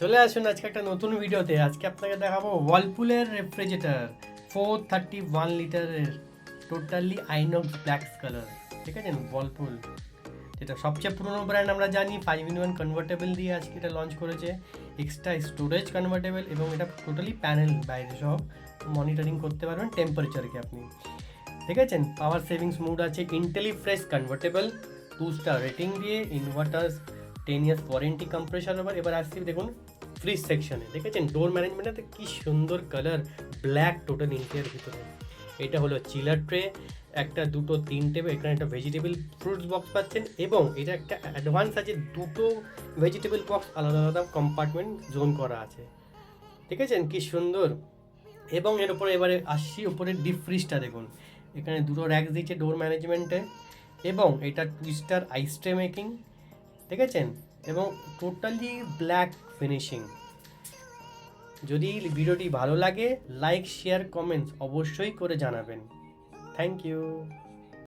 চলে আসুন আজকে একটা নতুন ভিডিওতে। আজকে আপনাকে দেখাবো ওয়ার্লপুলের রেফ্রিজারেটর 431 লিটারের, টোটালি আইনক্স ব্ল্যাক কালার। ঠিক আছে, ওয়ার্লপুল যেটা সবচেয়ে পুরনো ব্র্যান্ড আমরা জানি, 5-in-1 কনভার্টেবল দিয়ে আজকে এটা লঞ্চ করেছে। এক্সট্রা স্টোরেজ কনভার্টেবল এবং এটা টোটালি প্যানেল, বাইরে সব মনিটরিং করতে পারবেন টেম্পারেচারকে আপনি। ঠিক আছে, পাওয়ার সেভিংস মুড আছে, ইন্টেলি ফ্রেশ কনভার্টেবল, 2 স্টার রেটিং দিয়ে, ইনভার্টার 10 ইয়ার্স ওয়ারেন্টি, কম্প্রেসার। এবার আসছি দেখুন ফ্রিজ সেকশনে, দেখেছেন ডোর ম্যানেজমেন্টে কি সুন্দর কালার, ব্ল্যাক টোটাল ইন্টেরিয়ার ভিতরে। এটা হলো চিলার ট্রে, একটা দুটো তিনটে, এখানে একটা ভেজিটেবল ফ্রুটস বক্স পাচ্ছেন এবং এটা একটা অ্যাডভান্স আছে, দুটো ভেজিটেবল বক্স আলাদা আলাদা কম্পার্টমেন্ট জোন করা আছে। ঠিক আছে, কি সুন্দর। এবং এর উপরে এবারে আসছি উপরে ডিপ ফ্রিজটা দেখুন, এখানে দুটো র্যাক দিচ্ছে ডোর ম্যানেজমেন্টে এবং এটা 2 স্টার আইস ট্রে মেকিং। ঠিক আছে, এবং টোটালি ব্ল্যাক ফিনিশিং। যদি ভিডিওটি ভালো লাগে, লাইক শেয়ার কমেন্টস অবশ্যই করে জানাবেন। Thank you.